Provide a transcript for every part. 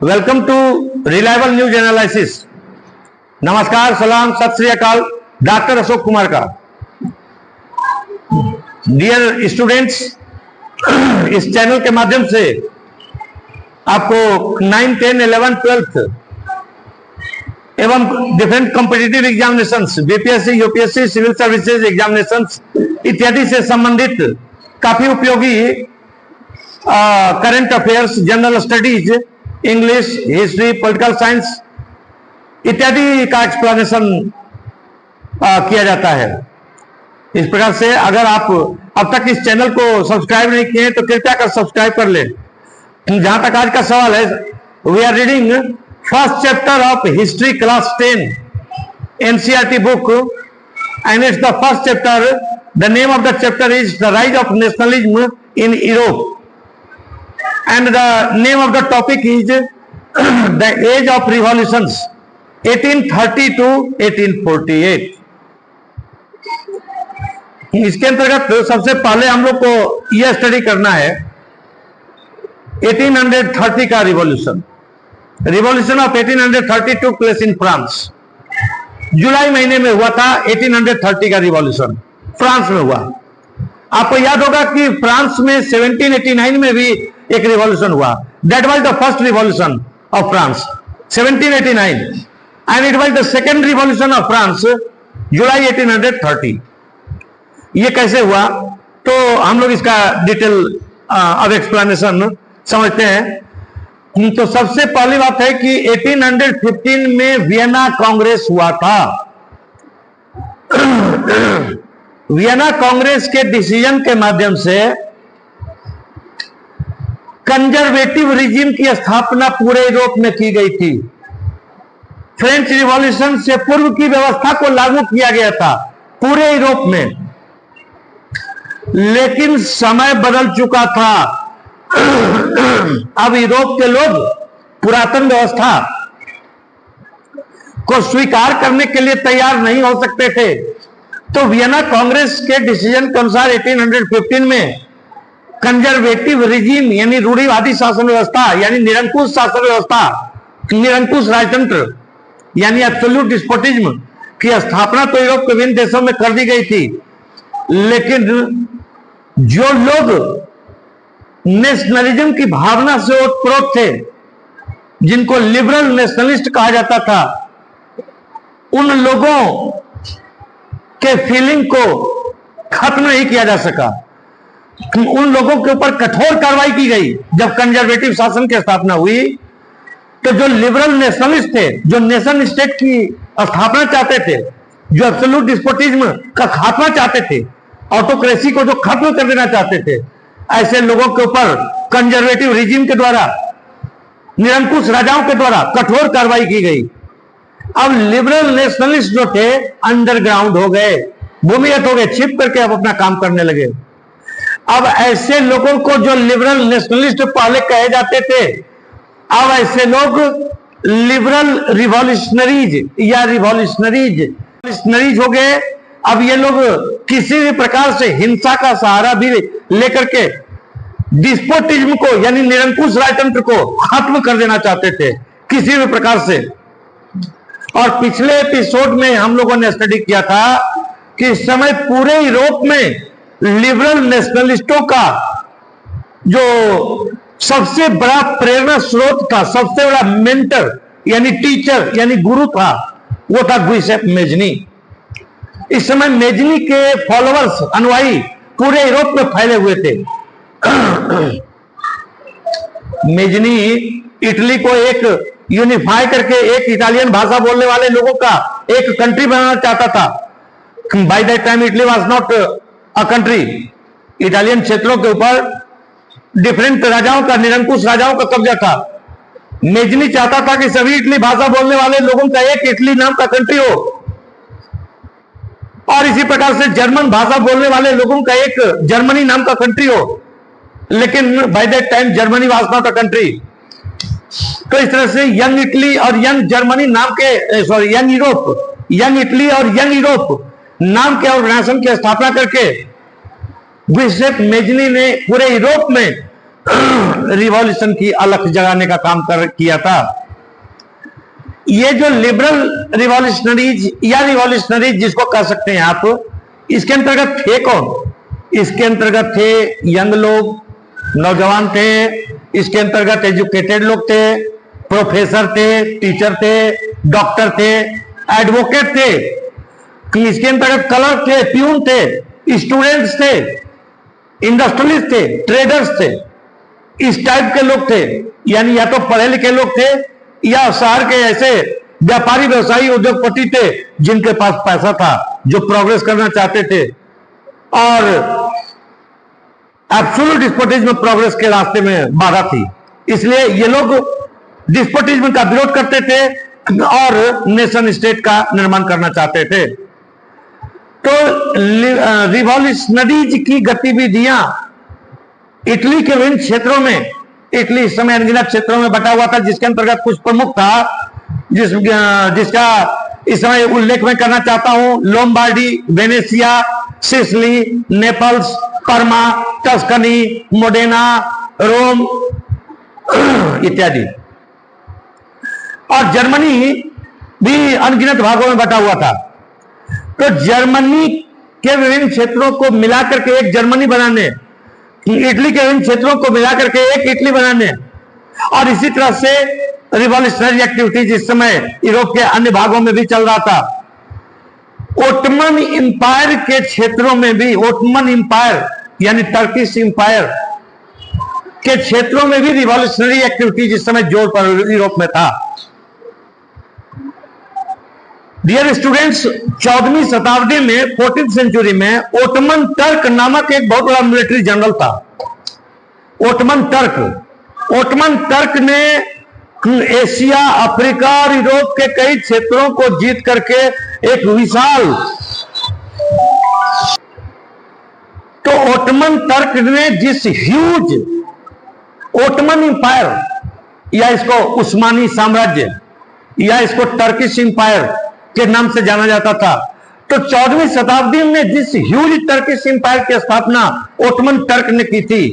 Welcome to reliable news analysis. नमस्कार, सलाम, सत श्री अकाल। डॉक्टर अशोक कुमार का। डियर स्टूडेंट्स, इस चैनल के माध्यम से आपको 9, 10, 11, 12 एवं different competitive examinations, BPSC, UPSC, civil services examinations इत्यादि से संबंधित काफी उपयोगी current affairs, general studies, English, history, political science इत्यादि का एक्सप्लेनेशन किया जाता है। इस प्रकार से अगर आप अब तक इस चैनल को सब्सक्राइब नहीं किए तो कृपया कर सब्सक्राइब कर लें। जहां तक आज का सवाल है, we are reading first chapter of history class 10 NCERT book and it's the first chapter. The name of the chapter is the rise of nationalism in Europe and the name of the topic is the age of revolutions 1830 to 1848। इसके अंतर्गत सबसे पहले हम लोग को यह study करना है 1830 का revolution. Revolution of 1830 took place in France. जुलाई महीने में हुआ था 1830 का रिवॉल्यूशन, फ्रांस में हुआ। आपको याद होगा कि फ्रांस में 1789 में भी एक रिवॉल्यूशन हुआ। That was the first revolution of France 1789 and it was the second revolution of France July 1830। ये कैसे हुआ तो हम लोग इसका डिटेल अब एक्सप्लेनेशन समझते हैं। तो सबसे पहली बात है कि 1815 में वियना कांग्रेस हुआ था। वियना कांग्रेस के डिसीजन के माध्यम से कंजर्वेटिव रिजीम की स्थापना पूरे यूरोप में की गई थी। फ्रेंच रिवॉल्यूशन से पूर्व की व्यवस्था को लागू किया गया था पूरे यूरोप में, लेकिन समय बदल चुका था। अब यूरोप के लोग पुरातन व्यवस्था को स्वीकार करने के लिए तैयार नहीं हो सकते थे। तो वियना कांग्रेस के डिसीजन के अनुसार 1815 में कंजर्वेटिव रिजीम यानी रूढ़िवादी शासन व्यवस्था यानी निरंकुश शासन व्यवस्था, निरंकुश राजतंत्र यानी एब्सोल्यूट डिस्पोटिज्म की स्थापना तो यूरोप के विभिन्न देशों में कर दी गई थी, लेकिन जो लोग नेशनलिज्म की भावना से ओतप्रोत थे, जिनको लिबरल नेशनलिस्ट कहा जाता था, उन लोगों के फीलिंग को खत्म नहीं किया जा सका। उन लोगों के ऊपर कठोर कार्रवाई की गई। जब कंजर्वेटिव शासन की स्थापना हुई तो जो लिबरल नेशनलिस्ट थे, जो नेशन स्टेट की स्थापना चाहते थे, जो एब्सोल्यूट डिस्पोटिज्म का खात्मा चाहते थे, ऑटोक्रेसी को जो खत्म कर देना चाहते थे, ऐसे लोगों के ऊपर कंजर्वेटिव रिजीम के द्वारा, निरंकुश राजाओं के द्वारा कठोर कार्रवाई की गई। अब लिबरल नेशनलिस्ट जो थे अंडरग्राउंड हो गए, भूमिगत हो गए, छिप करके अब अपना काम करने लगे। अब ऐसे लोगों को जो लिबरल नेशनलिस्ट पहले कहे जाते थे, अब ऐसे लोग लिबरल रिवॉल्यूशनरीज या रिवॉल्यूशनरीज हो गए। अब ये लोग किसी भी प्रकार से हिंसा का सहारा भी लेकर के डिस्पोटिज्म को यानी निरंकुश राजतंत्र को खत्म कर देना चाहते थे किसी भी प्रकार से। और पिछले एपिसोड में हम लोगों ने स्टडी किया था कि इस समय पूरे यूरोप में लिबरल नेशनलिस्टों का जो सबसे बड़ा प्रेरणा स्रोत था, सबसे बड़ा मेंटर यानी टीचर यानी गुरु था, वो था गुइसेप मेजनी। इस समय मेजनी के फॉलोअर्स, अनुयायी पूरे यूरोप में फैले हुए थे। मेजनी इटली को एक यूनिफाई करके एक इटालियन भाषा बोलने वाले लोगों का एक कंट्री बनाना चाहता था। By that time Italy was not a country. Italian क्षेत्रों के ऊपर डिफरेंट राजाओं का, निरंकुश राजाओं का कब्जा था। मेजनी चाहता था कि सभी इटली भाषा बोलने वाले लोगों का एक इटली नाम का कंट्री हो, और इसी प्रकार से जर्मन भाषा बोलने वाले लोगों का एक जर्मनी नाम का कंट्री हो। लेकिन by that time Germany was not a country. तो इस तरह से यंग इटली और यंग जर्मनी नाम के यंग यूरोप, यंग इटली और यंग यूरोप नाम के ऑर्गेनाइजेशन की स्थापना करके गुइसेप मेजनी ने पूरे यूरोप में रिवॉल्यूशन की अलख जगाने का काम किया था। ये जो लिबरल रिवॉल्यूशनरीज या रिवॉल्यूशनरीज जिसको कह सकते हैं आप, इसके अंतर्गत थे कौन? इसके अंतर्गत थे यंग लोग, नौजवान थे, इसके अंतर्गत एजुकेटेड लोग थे, प्रोफेसर थे, टीचर थे, डॉक्टर थे, एडवोकेट थे, इसके अंतर्गत क्लर्क थे, प्यून थे, स्टूडेंट्स थे, इंडस्ट्रियलिस्ट थे, ट्रेडर्स थे, इस टाइप के लोग थे। यानी या तो पढ़े लिखे लोग थे या शहर के ऐसे व्यापारी, व्यवसायी, उद्योगपति थे जिनके पास पैसा था, जो प्रोग्रेस करना चाहते थे और एब्सोल्यूट डिस्पोटिज्म प्रोग्रेस के रास्ते में बाधा थी। इसलिए ये लोग डिस्पोटिज्म का विरोध करते थे और नेशन स्टेट का निर्माण करना चाहते थे। तो रिवॉल्यूशनरीज की गतिविधियां इटली के विभिन्न क्षेत्रों में, इटली इस समय अनगिनत क्षेत्रों में बटा हुआ था, जिसके अंतर्गत कुछ प्रमुख था जिसका इस समय उल्लेख मैं करना चाहता हूं। Lombardy, Venetia, Sicily, Naples, Parma, Tuscany, Modena, Rome इत्यादि। और जर्मनी भी अनगिनत भागों में बटा हुआ था। तो जर्मनी के विभिन्न क्षेत्रों को मिलाकर के एक जर्मनी बनाने, इटली के विभिन्न क्षेत्रों को मिलाकर के एक इटली बनाने और इसी तरह से रिवॉल्यूशनरी एक्टिविटीज इस समय यूरोप के अन्य भागों में भी चल रहा था। ओटमन इंपायर के क्षेत्रों में भी, ओटमन इंपायर यानी टर्किश इंपायर के क्षेत्रों में भी रिवॉल्यूशनरी एक्टिविटीज इस समय जोर पर यूरोप में था। डियर स्टूडेंट्स, 14वीं शताब्दी में, 14th सेंचुरी में ओटमन टर्क नामक एक बहुत बड़ा मिलिट्री जनरल था। ओटमन टर्क ने एशिया, अफ्रीका और यूरोप के कई क्षेत्रों को जीत करके एक विशाल, तो ओटमन टर्क ने जिस ह्यूज ओटमन इंपायर या इसको उस्मानी साम्राज्य या इसको टर्किश इंपायर के नाम से जाना जाता था, तो 14वीं शताब्दी में जिस ह्यूज टर्किश इंपायर की स्थापना ओटमन टर्क ने की थी,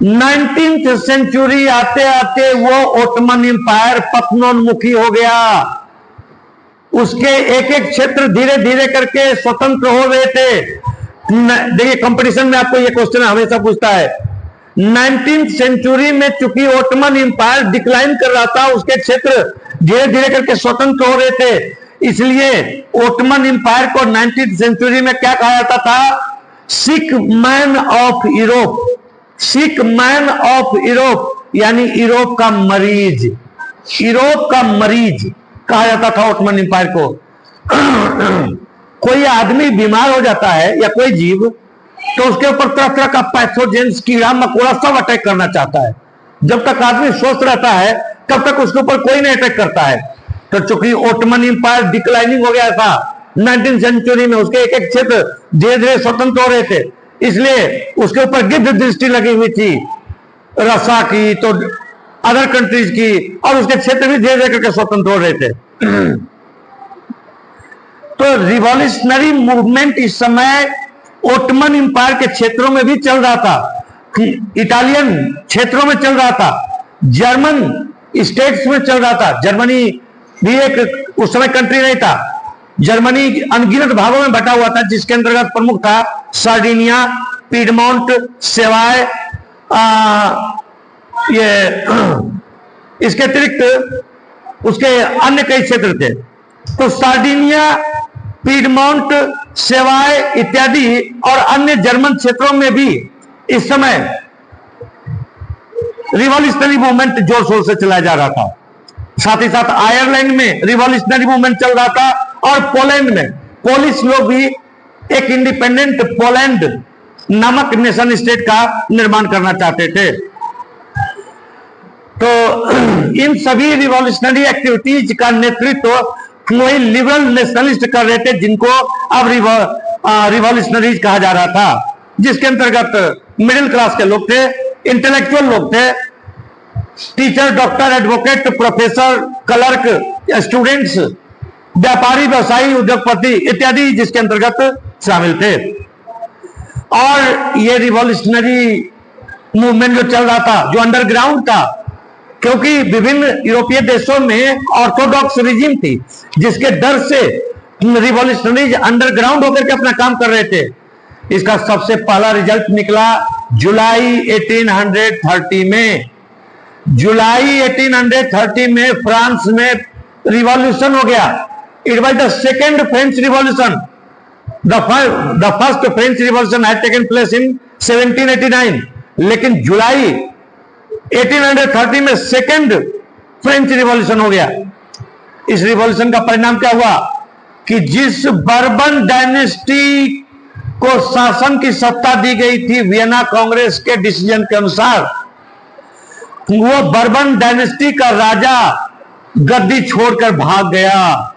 19th सेंचुरी आते आते वो ओटमन इंपायर पतनोन्मुखी हो गया। उसके एक एक क्षेत्र धीरे धीरे करके स्वतंत्र हो रहे थे। देखिए, कंपटीशन में आपको ये क्वेश्चन हमेशा पूछता है। 19th सेंचुरी में चूंकि ओटमन इंपायर डिक्लाइन कर रहा था, उसके क्षेत्र धीरे धीरे करके स्वतंत्र हो रहे थे, इसलिए ओटमन इंपायर को 19th सेंचुरी में क्या कहा जाता था? सिक man of Europe. Sick man of Europe यानी यूरोप का मरीज, यूरोप का मरीज कहा जाता था ओटमन इंपायर को। कोई आदमी बीमार हो जाता है या कोई जीव, तो उसके ऊपर तरह तरह का पैथोजेंस, कीड़ा मकोड़ा सब अटैक करना चाहता है। जब तक आदमी स्वस्थ रहता है तब तक उसके ऊपर कोई नहीं अटैक करता है। तो चूंकि ओटमन इंपायर डिक्लाइनिंग हो गया था 19th सेंचुरी में, उसके एक एक क्षेत्र धीरे धीरे स्वतंत्र हो रहे थे, इसलिए उसके ऊपर गिद्ध दृष्टि लगी हुई थी रसा की, तो अदर कंट्रीज की, और उसके क्षेत्र भी धीरे धीरे करके स्वतंत्र हो रहे थे। तो रिवॉल्यूशनरी मूवमेंट इस समय ओटमन इंपायर के क्षेत्रों में भी चल रहा था, इटालियन क्षेत्रों में चल रहा था, जर्मन स्टेट्स में चल रहा था। जर्मनी भी एक उस समय कंट्री नहीं था। जर्मनी अनगिनत भागों में बटा हुआ था, जिसके अंतर्गत प्रमुख था सार्डिनिया, पीडमोंट, सेवाय, ये इसके अतिरिक्त उसके अन्य कई क्षेत्र थे। तो सार्डिनिया, पीडमोंट, सेवाय इत्यादि और अन्य जर्मन क्षेत्रों में भी इस समय रिवॉल्यूशनरी मूवमेंट जोर शोर से चलाया जा रहा था। साथ ही साथ आयरलैंड में रिवॉल्यूशनरी मूवमेंट चल रहा था और पोलैंड में पोलिश लोग भी एक इंडिपेंडेंट पोलैंड नामक नेशन स्टेट का निर्माण करना चाहते थे। तो इन सभी रिवॉल्यूशनरी एक्टिविटीज का नेतृत्व वही लिबरल नेशनलिस्ट कर रहे थे, जिनको अब रिवॉल्यूशनरीज कहा जा रहा था, जिसके अंतर्गत मिडिल क्लास के लोग थे, इंटेलेक्चुअल लोग थे, teacher, doctor, advocate, professor, clerk, students, व्यापारी, व्यवसायी, उद्योगपति इत्यादि जिसके अंतर्गत शामिल थे। और ये रिवॉल्यूशनरी मूवमेंट जो चल रहा था, जो अंडरग्राउंड था, क्योंकि विभिन्न यूरोपीय देशों में ऑर्थोडॉक्स रिजीम थी जिसके डर से रिवॉल्यूशनरीज अंडरग्राउंड होकर के अपना काम कर रहे थे। इसका सबसे पहला रिजल्ट निकला जुलाई 1830 में। जुलाई 1830 में फ्रांस में रिवॉल्यूशन हो गया। It was the second French revolution. The first French revolution had taken place in 1789, लेकिन जुलाई 1830 में सेकेंड फ्रेंच रिवॉल्यूशन हो गया। इस रिवॉल्यूशन का परिणाम क्या हुआ कि जिस बर्बन डायनेस्टी को शासन की सत्ता दी गई थी वियना कांग्रेस के डिसीजन के अनुसार, वो बर्बन डायनेस्टी का राजा गद्दी छोड़कर भाग गया।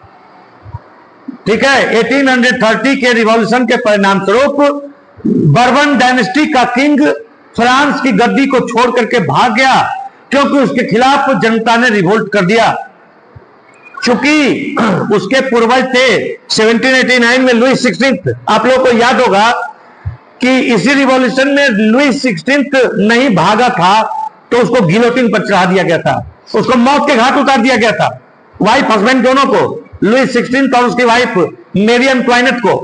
ठीक है, 1830 के रिवॉल्यूशन के परिणाम स्वरूप बर्बन डायनेस्टी का किंग फ्रांस की गद्दी को छोड़ करके भाग गया, क्योंकि उसके खिलाफ जनता ने रिवोल्ट कर दिया। चूंकि उसके पूर्वज थे 1789 में लुई 16, आप लोगों को याद होगा कि इसी रिवॉल्यूशन में लुई 16 नहीं भागा था तो उसको गिलोटिन पर चढ़ा दिया गया था, उसको मौत के घाट उतार दिया गया था, वाइफ हस्बैंड दोनों को, लुई 16 और उसकी वाइफ मेरी एंटवाइनेट को।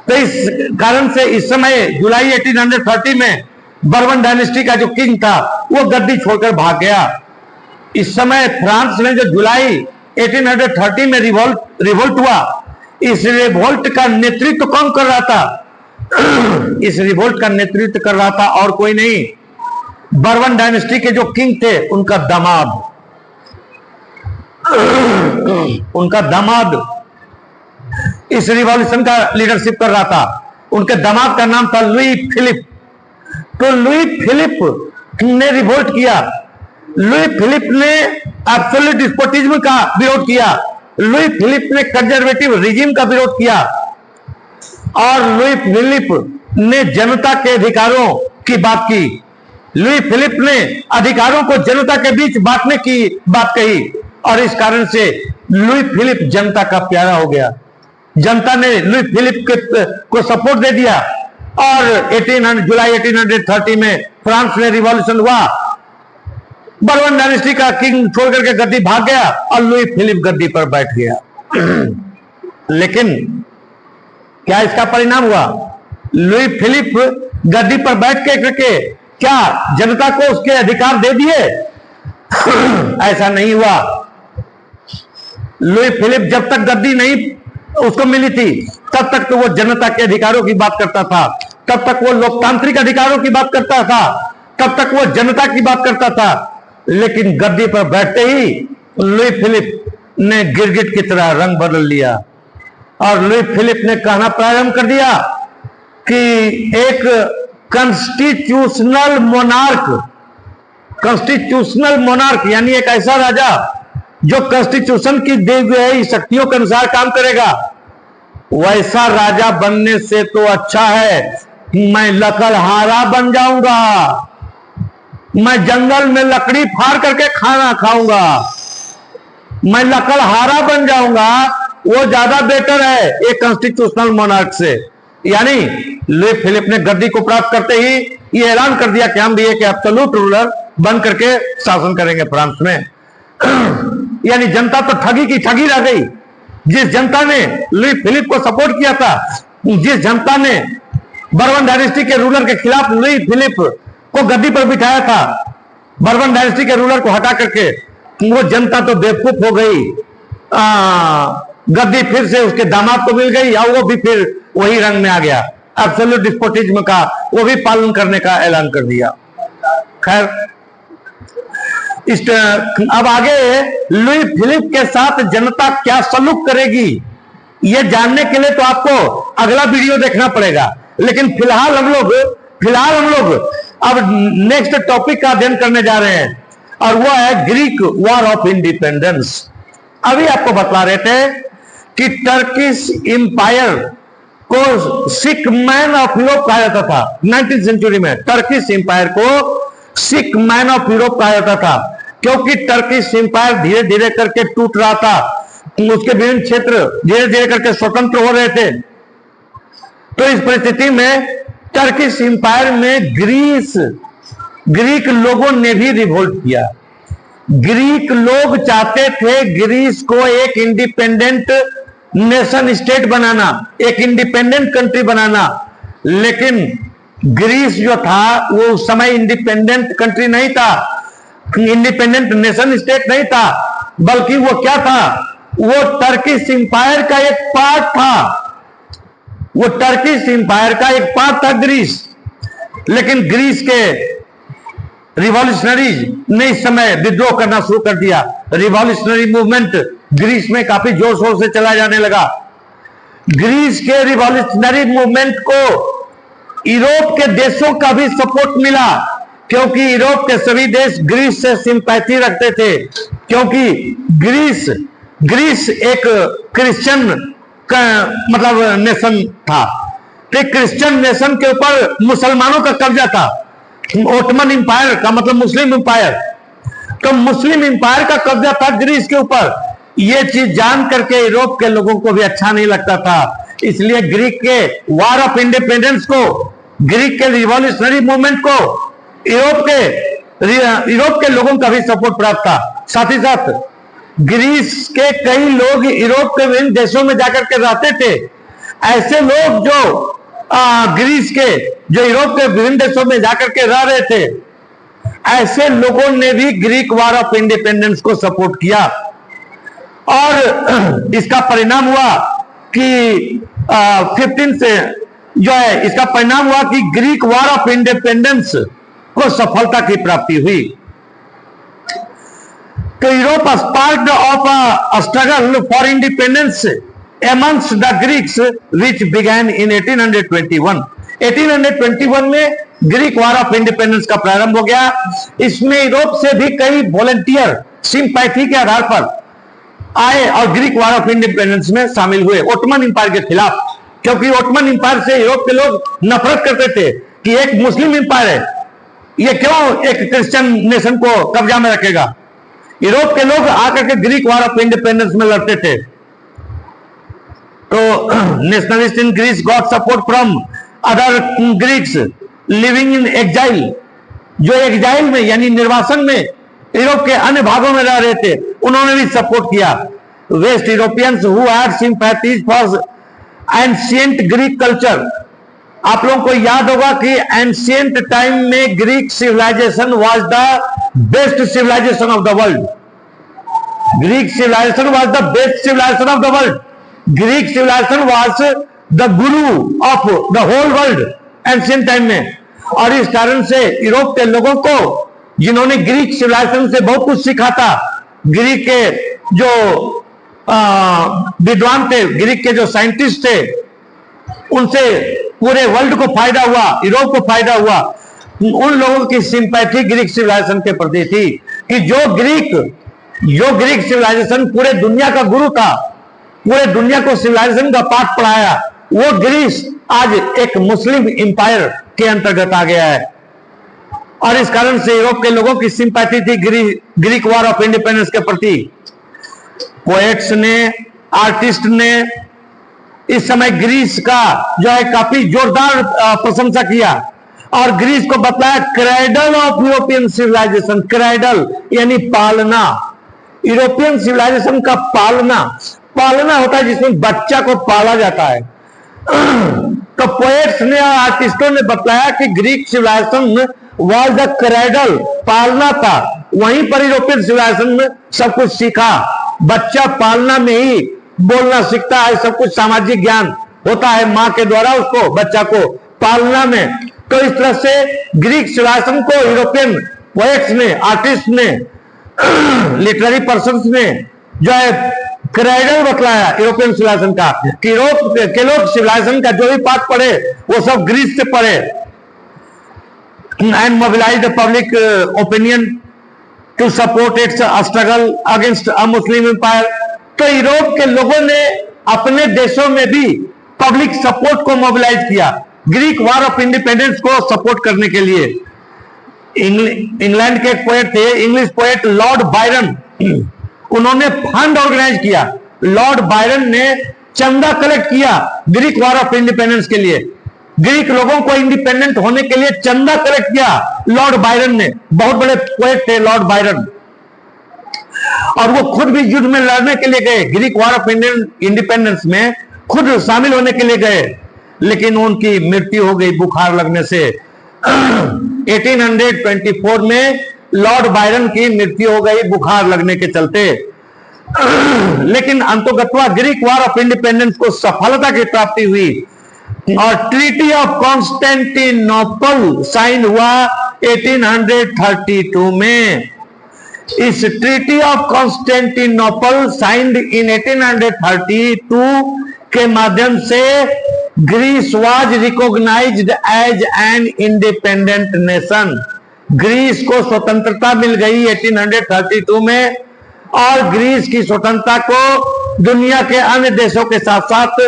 तो इस कारण से इस समय जुलाई 1830 में बर्बन डायनेस्टी का जो किंग था वो गद्दी छोड़कर भाग गया। इस समय फ्रांस में जो जुलाई 1830 में रिवोल्ट हुआ, इस रिवोल्ट का नेतृत्व कौन कर रहा था? इस रिवोल्ट का नेतृत्व कर रहा था और कोई नहीं, बर्बन डायनेस्टी के जो किंग थे उनका दामाद इस रिवॉल्यूशन का लीडरशिप कर रहा था। उनके दामाद का नाम था लुई फिलिप। तो लुई फिलिप ने रिवोल्ट किया। लुई फिलिप ने एब्सोल्यूट डिस्पोटिज्म का विरोध किया। लुई फिलिप ने कंजर्वेटिव रिजीम का विरोध किया और लुई फिलिप ने जनता के अधिकारों की बात की। लुई फिलिप ने अधिकारों को जनता के बीच बांटने की बात कही और इस कारण से लुई फिलिप जनता का प्यारा हो गया। जनता ने लुई फिलिप को सपोर्ट दे दिया और जुलाई 1830 में फ्रांस में रिवॉल्यूशन हुआ। बर्बन डायनेस्टी का किंग छोड़ करके गद्दी भाग गया और लुई फिलिप गद्दी पर बैठ गया। लेकिन क्या इसका परिणाम हुआ? लुई फिलिप गद्दी पर बैठ के करके क्या जनता को उसके अधिकार दे दिए? ऐसा नहीं हुआ। लुई फिलिप जब तक गद्दी नहीं उसको मिली थी तब तक तो वो जनता के अधिकारों की बात करता था, तब तक वो लोकतांत्रिक अधिकारों की बात करता था, तब तक वो जनता की बात करता था। लेकिन गद्दी पर बैठते ही लुई फिलिप ने गिरगिट की तरह रंग बदल लिया और लुई फिलिप ने कहना प्रारंभ कर दिया कि एक कॉन्स्टिट्यूशनल मोनार्क यानी एक ऐसा राजा जो कॉन्स्टिट्यूशन की दी गई शक्तियों के अनुसार काम करेगा, वैसा राजा बनने से तो अच्छा है मैं लकड़हारा बन जाऊंगा, मैं जंगल में लकड़ी फाड़ करके खाना खाऊंगा, मैं लकड़हारा बन जाऊंगा, वो ज्यादा बेटर है एक कॉन्स्टिट्यूशनल मोनार्क से। यानी लुई फिलिप ने गद्दी को प्राप्त करते ही ये ऐलान कर दिया कि हम भी एक एब्सोल्यूट रूलर बन करके शासन करेंगे फ्रांस में। यानी जनता तो ठगी की ठगी रह गई। जिस जनता ने लुई फिलिप को सपोर्ट किया था, जिस जनता ने बर्बन डायनेस्टी के रूलर के खिलाफ लुई फिलिप को गद्दी पर बिठाया था, बर्बन डायनेस्टी के रूलर को हटा करके, वो जनता तो बेवकूफ हो गई। गद्दी फिर से उसके दामाद को मिल गई और वो भी फिर वही रंग में आ गया, एब्सोल्यूट डिस्पोटिज्म का वो भी पालन करने का ऐलान कर दिया। खैर अब आगे लुई फिलिप के साथ जनता क्या सलूक करेगी ये जानने के लिए तो आपको अगला वीडियो देखना पड़ेगा। लेकिन फिलहाल हम लोग अब नेक्स्ट टॉपिक का अध्ययन करने जा रहे हैं और वो है ग्रीक वॉर ऑफ इंडिपेंडेंस। अभी आपको बता रहे थे कि टर्किश इंपायर को सिक मैन ऑफ यूरोप कहा जाता था। 19th सेंचुरी में टर्किश इंपायर को सिक मैन ऑफ यूरोप कहा जाता था, क्योंकि टर्किश इंपायर धीरे धीरे करके टूट रहा था, उसके विभिन्न क्षेत्र धीरे धीरे करके स्वतंत्र हो रहे थे। तो इस परिस्थिति में टर्किश इंपायर में ग्रीस ग्रीक लोगों ने भी रिवोल्ट किया। ग्रीक लोग चाहते थे ग्रीस को एक इंडिपेंडेंट नेशन स्टेट बनाना, एक इंडिपेंडेंट कंट्री बनाना, लेकिन ग्रीस जो था वो उस समय इंडिपेंडेंट कंट्री नहीं था, इंडिपेंडेंट नेशन स्टेट नहीं था, बल्कि वो क्या था, वो टर्किश इंपायर का एक पार्ट था। वो टर्किश इंपायर का एक पार्ट था ग्रीस। लेकिन ग्रीस के रिवॉल्यूशनरीज ने इस समय विद्रोह करना शुरू कर दिया। रिवॉल्यूशनरी मूवमेंट ग्रीस में काफी जोर शोर से चला जाने लगा। ग्रीस के रिवॉल्यूशनरी मूवमेंट को यूरोप के देशों का भी सपोर्ट मिला, क्योंकि यूरोप के सभी देश ग्रीस से सिंपैथी रखते थे, क्योंकि ग्रीस एक क्रिश्चियन मतलब नेशन था। तो क्रिश्चियन नेशन के ऊपर मुसलमानों का कब्जा था। ओटमन इंपायर का मतलब मुस्लिम इंपायर, तो मुस्लिम इंपायर का कब्जा था ग्रीस के ऊपर। यह चीज जान करके यूरोप के लोगों को भी अच्छा नहीं लगता था, इसलिए ग्रीक के वॉर ऑफ इंडिपेंडेंस को, ग्रीक के रिवॉल्यूशनरी मूवमेंट को यूरोप के लोगों का भी सपोर्ट प्राप्त था। साथ ही साथ ग्रीस के कई लोग यूरोप के विभिन्न देशों में जाकर के रहते थे। ऐसे लोग जो ग्रीस के जो यूरोप के विभिन्न देशों में जाकर के रह रहे थे, ऐसे लोगों ने भी ग्रीक वॉर ऑफ इंडिपेंडेंस को सपोर्ट किया। और इसका परिणाम हुआ कि 15 से जो है, इसका परिणाम हुआ कि ग्रीक वॉर ऑफ इंडिपेंडेंस को सफलता की प्राप्ति हुई। तो Europe sparked of a struggle for independence amongst the Greeks which began in 1821। 1821 में ग्रीक वॉर ऑफ इंडिपेंडेंस का प्रारंभ हो गया। इसमें यूरोप से भी कई वॉलंटियर सिंपैथी के आधार पर आए और ग्रीक वॉर ऑफ इंडिपेंडेंस में शामिल हुए ओटमन इंपायर के खिलाफ, क्योंकि ओटमन इंपायर से यूरोप के लोग नफरत करते थे कि एक मुस्लिम इंपायर है, ये क्यों एक क्रिश्चियन नेशन को कब्जा में रखेगा। यूरोप के लोग आकर के ग्रीक वॉर ऑफ इंडिपेंडेंस में लड़ते थे। तो nationalist in Greece got support from other Greeks living in exile, जो एग्जाइल में यानी निर्वासन में यूरोप के अन्य भागों में रह रहे थे, उन्होंने भी सपोर्ट किया। West Europeans who had sympathies for ancient Greek culture. आप लोगों को याद होगा कि एंशिएंट टाइम में Greek civilization was the best civilization of the world. Greek civilization was the best civilization of the world. Greek civilization was the guru of the whole world ancient time में। और इस कारण से यूरोप के लोगों को, जिन्होंने ग्रीक सिविलाइजेशन से बहुत कुछ सीखा था, ग्रीक के जो विद्वान थे, ग्रीक के जो साइंटिस्ट थे, उनसे पूरे वर्ल्ड को फायदा हुआ, यूरोप को फायदा हुआ। उन लोगों की सिंपैथी ग्रीक सिविलाइजेशन के प्रति थी कि जो ग्रीक सिविलाइजेशन पूरे दुनिया का गुरु था, पूरे दुनिया को सिविलाइजेशन का पाठ पढ़ाया, वो ग्रीस आज एक मुस्लिम इंपायर के अंतर्गत आ गया है। और इस कारण से यूरोप के लोगों की सिंपैथी थी ग्रीक वॉर ऑफ इंडिपेंडेंस के प्रति। पोएट्स ने, आर्टिस्ट ने इस समय ग्रीस का जो है काफी जोरदार प्रशंसा किया और ग्रीस को बताया cradle of European civilization. Cradle यानी पालना, यूरोपियन सिविलाइजेशन का पालना होता है जिसमें बच्चा को पाला जाता है। तो पोएट्स ने और आर्टिस्टों ने बताया कि Greek civilization was the cradle, पालना था। वहीं पर यूरोपियन सिविलाइजेशन में सब कुछ सीखा। बच्चा पालना में ही बोलना सीखता है, सब कुछ सामाजिक ज्ञान होता है मां के द्वारा उसको, बच्चा को पालना में। तो इस तरह से ग्रीक सिविलाइजेशन को यूरोपियन पोएट्स ने, आर्टिस्ट ने, लिटरेरी पर्सन्स ने जो है क्रेडल बतलाया यूरोपियन सिविलाइजेशन का, कि यूरोप के लोग सिविलाइजेशन का जो भी पाठ पढ़े वो सब ग्रीस से पढ़े। And mobilize the public opinion to support its struggle against a Muslim empire. तो यूरोप के लोगों ने अपने देशों में भी पब्लिक सपोर्ट को मोबिलाइज किया ग्रीक वॉर ऑफ इंडिपेंडेंस को सपोर्ट करने के लिए। इंग्लैंड के एक पोएट थे, इंग्लिश पोएट लॉर्ड बायरन, उन्होंने फंड ऑर्गेनाइज किया। लॉर्ड बायरन ने चंदा कलेक्ट किया ग्रीक वॉर ऑफ इंडिपेंडेंस के लिए। ग्रीक लोगों को इंडिपेंडेंट होने के लिए चंदा कलेक्ट किया लॉर्ड बायरन ने। बहुत बड़े पोएट थे लॉर्ड बायरन, और वो खुद भी युद्ध में लड़ने के लिए गए, ग्रीक वॉर ऑफ इंडिपेंडेंस में खुद शामिल होने के लिए गए, लेकिन उनकी मृत्यु हो गई बुखार लगने से। 1824 में लॉर्ड बायरन की मृत्यु हो गई बुखार लगने के चलते। लेकिन अंतोगत्वा ग्रीक वॉर ऑफ इंडिपेंडेंस को सफलता की प्राप्ति हुई और ट्रीटी ऑफ कॉन्स्टेंटिनोपल साइन हुआ 1832 में। इस treaty of Constantinople signed in 1832 के माध्यम से Greece was recognized as an independent nation. Greece को स्वतंत्रता मिल गई 1832 में, और ग्रीस की स्वतंत्रता को दुनिया के अन्य देशों के साथ साथ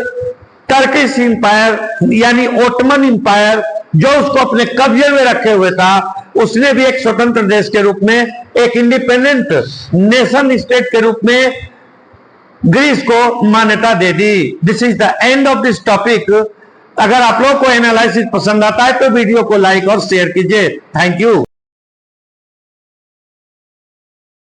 टर्किश इंपायर यानी ओटमन इंपायर, जो उसको अपने कब्जे में रखे हुए था, उसने भी एक स्वतंत्र देश के रूप में, एक इंडिपेंडेंट नेशन स्टेट के रूप में ग्रीस को मान्यता दे दी। This is the end of this topic. अगर आप लोगों को एनालिसिस पसंद आता है तो वीडियो को लाइक और शेयर कीजिए। Thank you.